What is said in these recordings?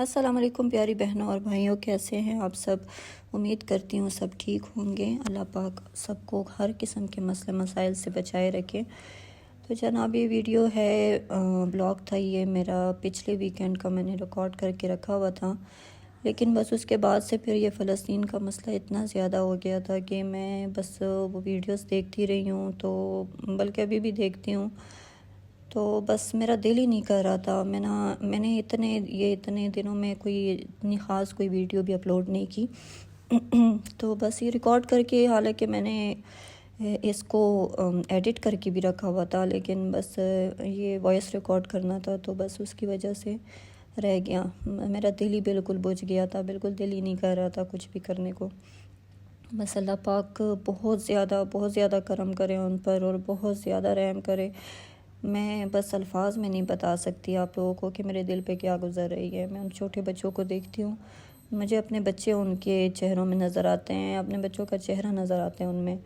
अस्सलाम वालेकुम प्यारी बहनों और भाइयों, कैसे हैं आप सब। उम्मीद करती हूँ सब ठीक होंगे। अल्लाह पाक सबको हर किस्म के मसले मसाइल से बचाए रखे। तो जनाब ये वीडियो है, ब्लॉग था ये मेरा पिछले वीकेंड का, मैंने रिकॉर्ड करके रखा हुआ था। लेकिन बस उसके बाद से फिर ये फ़लस्तीन का मसला इतना ज़्यादा हो गया था कि मैं बस वो वीडियोस देखती रही हूँ, तो बल्कि अभी भी देखती हूँ। तो बस मेरा दिल ही नहीं कर रहा था। मैंने इतने दिनों में कोई इतनी ख़ास कोई वीडियो भी अपलोड नहीं की। तो बस ये रिकॉर्ड करके, हालांकि मैंने इसको एडिट करके भी रखा हुआ था, लेकिन बस ये वॉइस रिकॉर्ड करना था, तो बस उसकी वजह से रह गया। मेरा दिल ही बिल्कुल बुझ गया था, बिल्कुल दिल ही नहीं कर रहा था कुछ भी करने को। बस अल्लाह पाक बहुत ज़्यादा करम करे उन पर और बहुत ज़्यादा रहम करे। मैं बस अल्फाज में नहीं बता सकती आप लोगों को कि मेरे दिल पे क्या गुज़र रही है। मैं उन छोटे बच्चों को देखती हूँ, मुझे अपने बच्चे उनके चेहरों में नज़र आते हैं, अपने बच्चों का चेहरा नज़र आता है उनमें,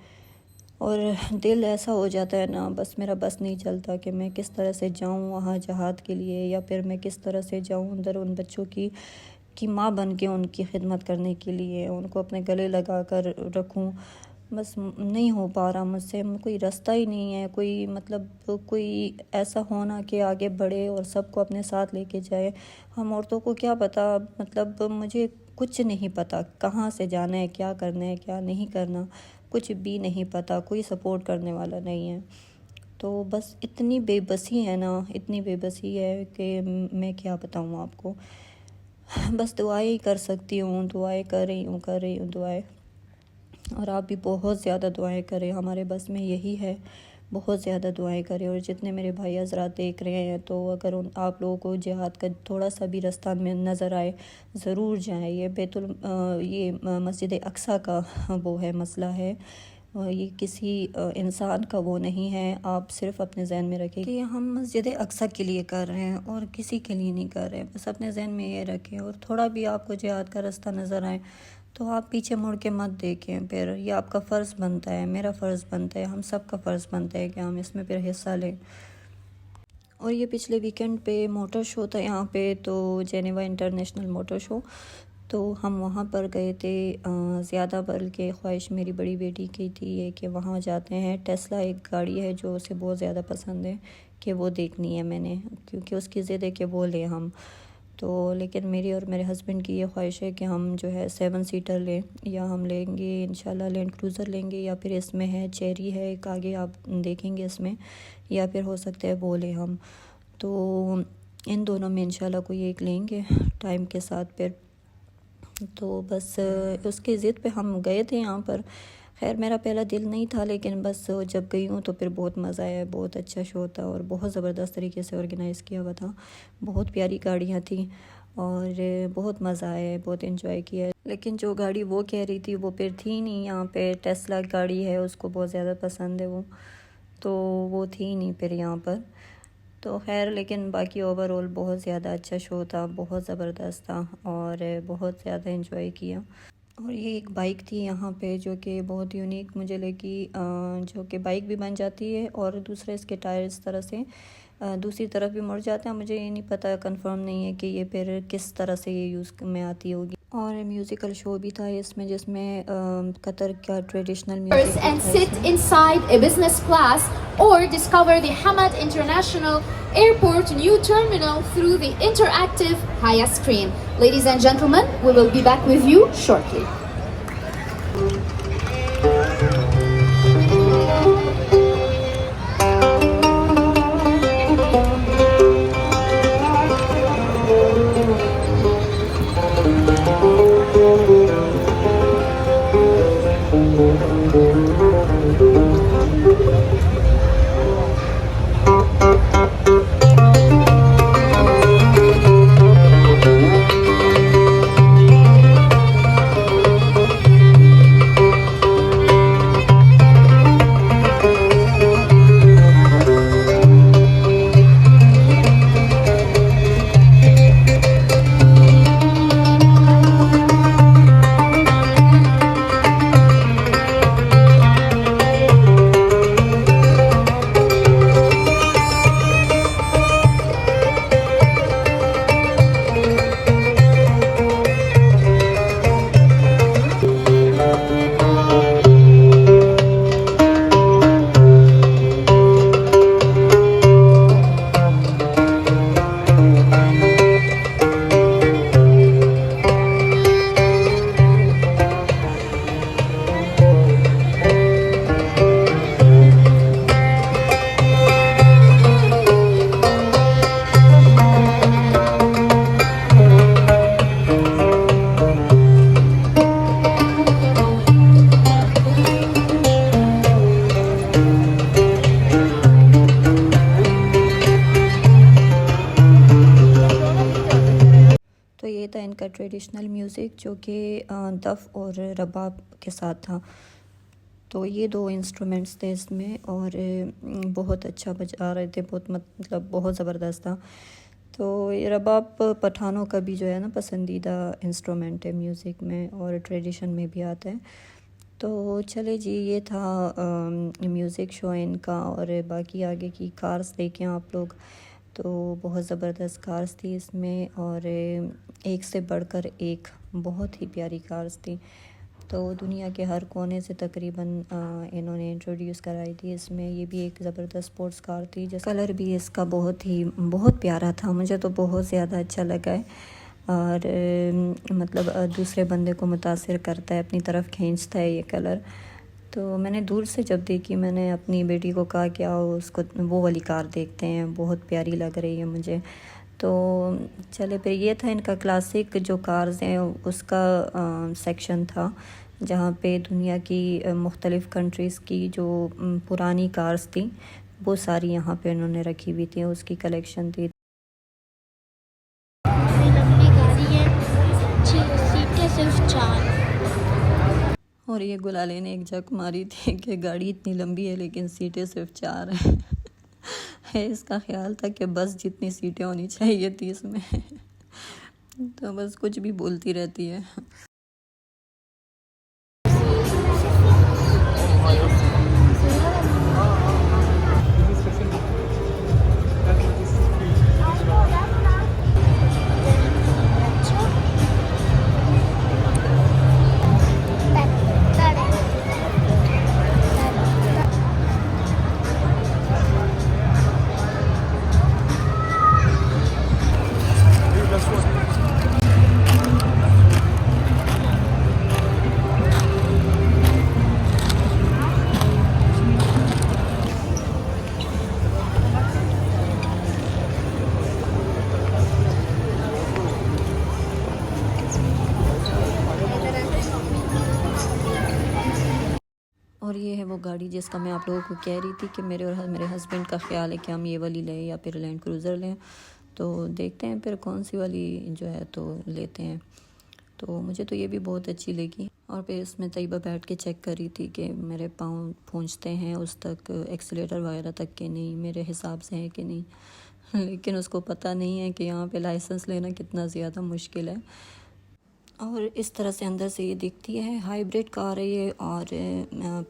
और दिल ऐसा हो जाता है ना, बस मेरा बस नहीं चलता कि मैं किस तरह से जाऊँ वहाँ जहाद के लिए, या फिर मैं किस तरह से जाऊँ अंदर उन बच्चों की माँ बन के उनकी खिदमत करने के लिए, उनको अपने गले लगा कर रखूँ। बस नहीं हो पा रहा मुझसे, कोई रास्ता ही नहीं है, कोई ऐसा होना कि आगे बढ़े और सबको अपने साथ लेके जाए। हम औरतों को क्या पता, मुझे कुछ नहीं पता कहाँ से जाना है, क्या करना है, क्या नहीं करना, कुछ भी नहीं पता, कोई सपोर्ट करने वाला नहीं है। तो बस इतनी बेबसी है ना, इतनी बेबसी है कि मैं क्या बताऊँ आपको। बस दुआएं ही कर सकती हूँ, दुआएं कर रही हूँ दुआएं। और आप भी बहुत ज़्यादा दुआएं करें, हमारे बस में यही है, बहुत ज़्यादा दुआएं करें। और जितने मेरे भाई हज़रात देख रहे हैं, तो अगर आप लोगों को जिहाद का थोड़ा सा भी रास्ता में नज़र आए, ज़रूर जाएं। ये मस्जिद अक्सा का वो है, मसला है। ये किसी इंसान का वो नहीं है। आप सिर्फ अपने जहन में रखें कि हम मस्जिद अक्सा के लिए कर रहे हैं और किसी के लिए नहीं कर रहे हैं। बस अपने जहन में ये रखें। और थोड़ा भी आपको जिहाद का रास्ता नज़र आए तो आप पीछे मुड़ के मत देखें। फिर ये आपका फ़र्ज़ बनता है, मेरा फ़र्ज़ बनता है, हम सब का फ़र्ज़ बनता है कि हम इसमें फिर हिस्सा लें। और ये पिछले वीकेंड पे मोटर शो था यहाँ पे, तो जेनेवा इंटरनेशनल मोटर शो, तो हम वहाँ पर गए थे। ज़्यादा बल्कि ख्वाहिश मेरी बड़ी बेटी की थी ये कि वहाँ जाते हैं। टेस्ला एक गाड़ी है जो उसे बहुत ज़्यादा पसंद है कि वो देखनी है मैंने, क्योंकि उसकी ज़िद है कि वो लें हम। तो लेकिन मेरी और मेरे हस्बैंड की ये ख्वाहिश है कि हम जो है 7 सीटर लें, या हम लेंगे इंशाल्लाह लैंड क्रूज़र लेंगे, या फिर इसमें है चेरी है एक आगे, आप देखेंगे इसमें, या फिर हो सकता है वो लें हम। तो इन दोनों में इंशाल्लाह कोई एक लेंगे टाइम के साथ फिर। तो बस उसकी ज़िद पे हम गए थे यहाँ पर। खैर मेरा पहला दिल नहीं था, लेकिन बस जब गई हूँ तो फिर बहुत मज़ा आया। बहुत अच्छा शो था और बहुत ज़बरदस्त तरीके से ऑर्गेनाइज़ किया हुआ था। बहुत प्यारी गाड़ियाँ थी और बहुत मज़ा आया, बहुत इन्जॉय किया। लेकिन जो गाड़ी वो कह रही थी वो फिर थी नहीं यहाँ पे। टेस्ला गाड़ी है, उसको बहुत ज़्यादा पसंद है वो, तो वो थी नहीं फिर यहाँ पर। तो खैर लेकिन बाकी ओवरऑल बहुत ज़्यादा अच्छा शो था, बहुत ज़बरदस्त था और बहुत ज़्यादा इन्जॉय किया। और ये एक बाइक थी यहाँ पे जो कि बहुत यूनिक मुझे लगी, जो कि बाइक भी बन जाती है और दूसरे इसके टायर इस तरह से दूसरी तरफ भी मुड़ जाते हैं। मुझे ये नहीं पता, कंफर्म नहीं है कि ये फिर किस तरह से ये यूज़ में आती होगी। और म्यूज़िकल शो भी था इसमें, जिसमें कतर का traditional music and sit inside a business class or discover the Hamad International Airport new terminal through the interactive Haya screen. Ladies and gentlemen, we will be back with you shortly. ये था इनका traditional music जो कि दफ़ और रबाब के साथ था। तो ये 2 इंस्ट्रूमेंट्स थे इसमें और बहुत अच्छा बजा रहे थे, बहुत मतलब बहुत ज़बरदस्त था। तो ये रबाब पठानों का भी जो है ना पसंदीदा इंस्ट्रूमेंट है म्यूज़िक में और ट्रेडिशन में भी आता है। तो चले जी, ये था म्यूज़िक शो इनका। और बाकी आगे की कार्स देखें आप लोग, तो बहुत ज़बरदस्त कार्स थी इसमें और एक से बढ़कर एक बहुत ही प्यारी कार्स थी। तो दुनिया के हर कोने से तकरीबन इन्होंने इंट्रोड्यूस कराई थी इसमें। ये भी एक ज़बरदस्त स्पोर्ट्स कार थी, जिसका कलर भी इसका बहुत प्यारा था, मुझे तो बहुत ज़्यादा अच्छा लगा है। और मतलब दूसरे बंदे को मुतासिर करता है, अपनी तरफ खींचता है ये कलर। तो मैंने दूर से जब देखी, मैंने अपनी बेटी को कहा कि आओ उसको वो वाली कार देखते हैं, बहुत प्यारी लग रही है मुझे। तो चले फिर, ये था इनका क्लासिक जो कार्स हैं उसका सेक्शन था, जहाँ पे दुनिया की मुख्तलिफ़ कंट्रीज़ की जो पुरानी कार्स थी वो सारी यहाँ पे उन्होंने रखी हुई थी, उसकी कलेक्शन थी। लंबी गाड़ी है, सीटें सिर्फ 4। और ये गुलाले ने एक जक मारी थी कि गाड़ी इतनी लंबी है लेकिन सीटें सिर्फ 4 हैं। है इसका ख्याल था कि बस जितनी सीटें होनी चाहिए थी इसमें। तो बस कुछ भी बोलती रहती है। और ये है वो गाड़ी जिसका मैं आप लोगों को कह रही थी कि मेरे हस्बैंड का ख्याल है कि हम ये वाली लें या फिर लैंड क्रूज़र लें। तो देखते हैं फिर कौन सी वाली जो है तो लेते हैं। तो मुझे तो ये भी बहुत अच्छी लगी। और फिर इसमें तैयबा बैठ के चेक कर रही थी कि मेरे पाँव पहुंचते हैं उस तक, एक्सीलेटर वगैरह तक कि नहीं, मेरे हिसाब से है कि नहीं। लेकिन उसको पता नहीं है कि यहाँ पे लाइसेंस लेना कितना ज़्यादा मुश्किल है। और इस तरह से अंदर से ये दिखती है। हाइब्रिड कार है ये, और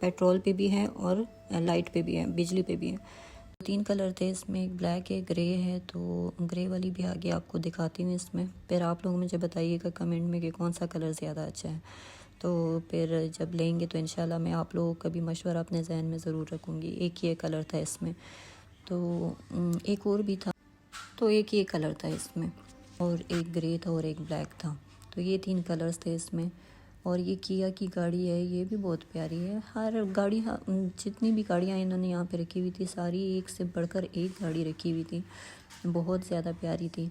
पेट्रोल पे भी है और लाइट पे भी है, बिजली पे भी है। 3 कलर थे इसमें, एक ब्लैक है, ग्रे है। तो ग्रे वाली भी आगे आपको दिखाती हूँ इसमें। फिर आप लोग मुझे बताइएगा कमेंट में कि कौन सा कलर ज़्यादा अच्छा है। तो फिर जब लेंगे तो इंशाल्लाह मैं आप लोगों का भी मशवरा अपने जहन में ज़रूर रखूँगी। एक ही कलर था इसमें, तो एक और भी था, तो एक ही कलर था इसमें, और एक ग्रे था और एक ब्लैक था। तो ये 3 कलर्स थे इसमें। और ये किया की गाड़ी है, ये भी बहुत प्यारी है। हर गाड़ी, जितनी भी गाड़ियाँ इन्होंने यहाँ पे रखी हुई थी सारी एक से बढ़कर एक गाड़ी रखी हुई थी, बहुत ज़्यादा प्यारी थी।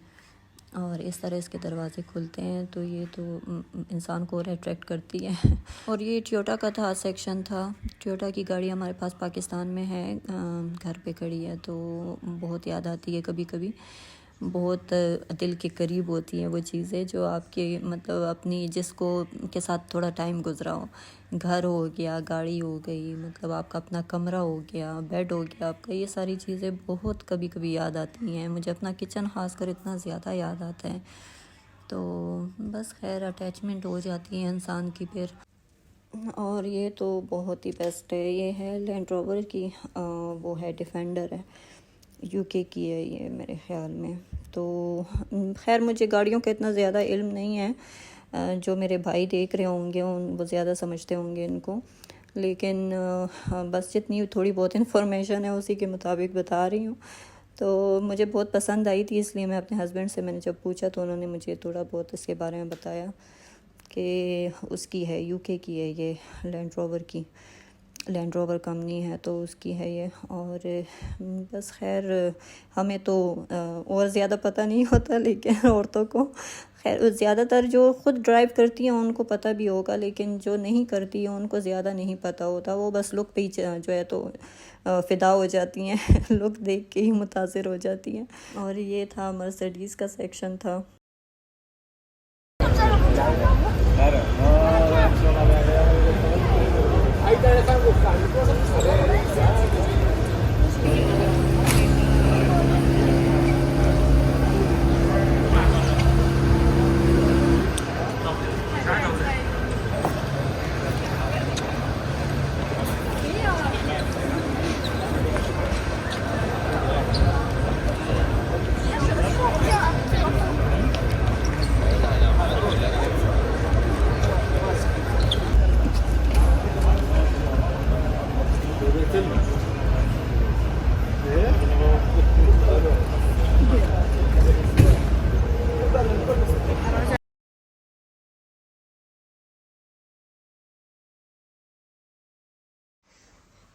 और इस तरह इसके दरवाज़े खुलते हैं तो ये तो इंसान को और अट्रैक्ट करती है। और ये टोयोटा का था, सेक्शन था। टोयोटा की गाड़ी हमारे पास पाकिस्तान में है, घर पे खड़ी है, तो बहुत याद आती है कभी कभी। बहुत दिल के करीब होती हैं वो चीज़ें जो आपके मतलब अपनी जिसको के साथ थोड़ा टाइम गुजरा हो। घर हो गया, गाड़ी हो गई, मतलब आपका अपना कमरा हो गया, बेड हो गया आपका, ये सारी चीज़ें बहुत कभी कभी याद आती हैं। मुझे अपना किचन ख़ासकर इतना ज़्यादा याद आता है। तो बस खैर अटैचमेंट हो जाती है इंसान की फिर। और ये तो बहुत ही बेस्ट है, ये है लैंड रोवर की, वो है डिफेंडर है, यूके की है ये मेरे ख्याल में। तो खैर मुझे गाड़ियों का इतना ज़्यादा इल्म नहीं है, जो मेरे भाई देख रहे होंगे वो ज़्यादा समझते होंगे इनको। लेकिन बस जितनी थोड़ी बहुत इन्फॉर्मेशन है उसी के मुताबिक बता रही हूँ। तो मुझे बहुत पसंद आई थी, इसलिए मैं अपने हस्बैंड से मैंने जब पूछा तो उन्होंने मुझे थोड़ा बहुत इसके बारे में बताया कि उसकी है, यूके की है ये, लैंड रोवर की, लैंड रोवर कंपनी है तो उसकी है ये। और बस खैर हमें तो और ज़्यादा पता नहीं होता, लेकिन औरतों को खैर ज़्यादातर जो ख़ुद ड्राइव करती हैं उनको पता भी होगा, लेकिन जो नहीं करती हैं उनको ज़्यादा नहीं पता होता। वो बस लुक पे ही जो है तो फ़िदा हो जाती हैं। लुक देख के ही मुतासिर हो जाती हैं। और ये था मर्सिडीज़ का सेक्शन था।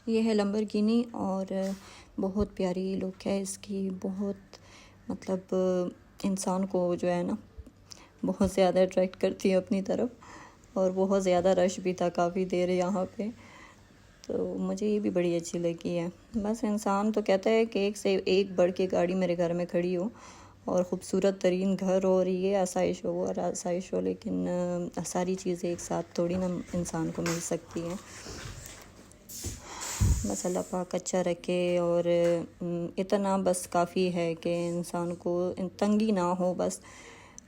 ये है लैम्बोर्गिनी और बहुत प्यारी लुक है इसकी, बहुत मतलब इंसान को जो है ना बहुत ज़्यादा अट्रैक्ट करती है अपनी तरफ, और बहुत ज़्यादा रश भी था काफ़ी देर यहाँ पे, तो मुझे ये भी बड़ी अच्छी लगी है। बस इंसान तो कहता है कि एक से एक बढ़ के गाड़ी मेरे घर में खड़ी हो और ख़ूबसूरत तरीन घर और ये आसाइश हो और आसाइश हो, लेकिन सारी चीज़ें एक साथ थोड़ी ना इंसान को मिल सकती हैं। बस अल्लाह पाक अच्छा रखे और इतना बस काफ़ी है कि इंसान को तंगी ना हो बस,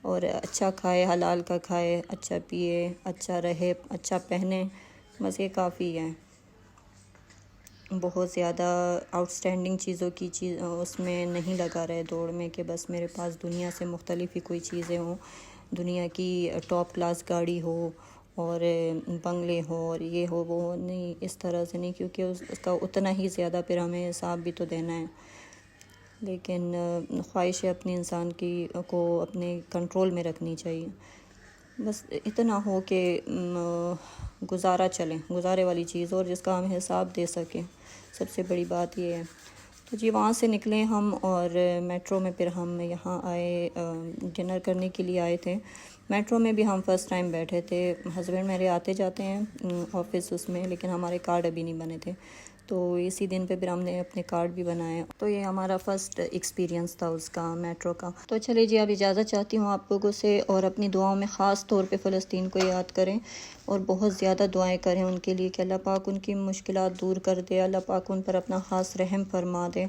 और अच्छा खाए, हलाल का खाए, अच्छा पिए, अच्छा रहे, अच्छा पहने, बस ये काफ़ी है। बहुत ज़्यादा आउटस्टैंडिंग चीज़ों की उसमें नहीं लगा रहे दौड़ में कि बस मेरे पास दुनिया से मुख्तलिफ ही कोई चीज़ें हों, दुनिया की टॉप क्लास गाड़ी हो और बंगले हो और ये हो वो नहीं, इस तरह से नहीं, क्योंकि उसका उतना ही ज़्यादा फिर हमें हिसाब भी तो देना है। लेकिन ख्वाहिशें अपने इंसान की को अपने कंट्रोल में रखनी चाहिए। बस इतना हो कि गुजारा चलें, गुजारे वाली चीज़, और जिसका हम हिसाब दे सकें, सबसे बड़ी बात ये है। तो जी वहाँ से निकले हम और मेट्रो में फिर हम यहाँ आए, डिनर करने के लिए आए थे। मेट्रो में भी हम फ़र्स्ट टाइम बैठे थे। हस्बैंड मेरे आते जाते हैं ऑफिस उसमें, लेकिन हमारे कार्ड अभी नहीं बने थे, तो इसी दिन पे फिर हमने अपने कार्ड भी बनाए। तो ये हमारा फ़र्स्ट एक्सपीरियंस था उसका, मेट्रो का। तो चलिए जी, अब इजाज़त चाहती हूँ आप लोगों से, और अपनी दुआओं में ख़ास तौर पे फ़लस्तीन को याद करें और बहुत ज़्यादा दुआएं करें उनके लिए कि अल्लाह पाक उनकी मुश्किलात दूर कर दे, अल्लाह पाक उन पर अपना ख़ास रहम फरमा दे।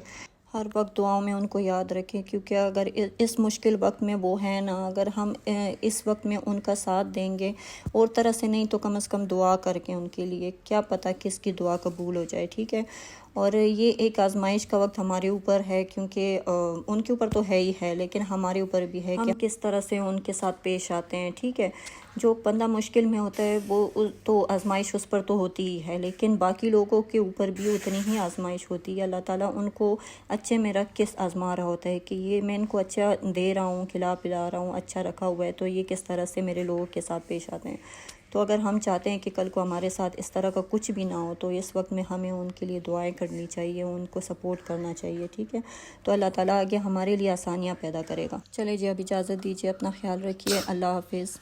हर वक्त दुआओं में उनको याद रखें, क्योंकि अगर इस मुश्किल वक्त में वो हैं ना, अगर हम इस वक्त में उनका साथ देंगे और तरह से नहीं तो कम से कम दुआ करके उनके लिए, क्या पता किसकी दुआ कबूल हो जाए, ठीक है। और ये एक आजमाइश का वक्त हमारे ऊपर है, क्योंकि उनके ऊपर तो है ही है, लेकिन हमारे ऊपर भी है कि हम किस तरह से उनके साथ पेश आते हैं, ठीक है। जो बंदा मुश्किल में होता है वो तो आजमाइश उस पर तो होती ही है, लेकिन बाकी लोगों के ऊपर भी उतनी ही आजमाइश होती है। अल्लाह ताला उनको अच्छे में रख के आजमा रहा होता है कि ये मैं इनको अच्छा दे रहा हूँ, खिला पिला रहा हूँ, अच्छा रखा हुआ है, तो ये किस तरह से मेरे लोगों के साथ पेश आते हैं। तो अगर हम चाहते हैं कि कल को हमारे साथ इस तरह का कुछ भी ना हो, तो इस वक्त में हमें उनके लिए दुआएं करनी चाहिए, उनको सपोर्ट करना चाहिए, ठीक है। तो अल्लाह ताला आगे हमारे लिए आसानियाँ पैदा करेगा। चले जी, अब इजाज़त दीजिए, अपना ख्याल रखिए, अल्लाह हाफिज़।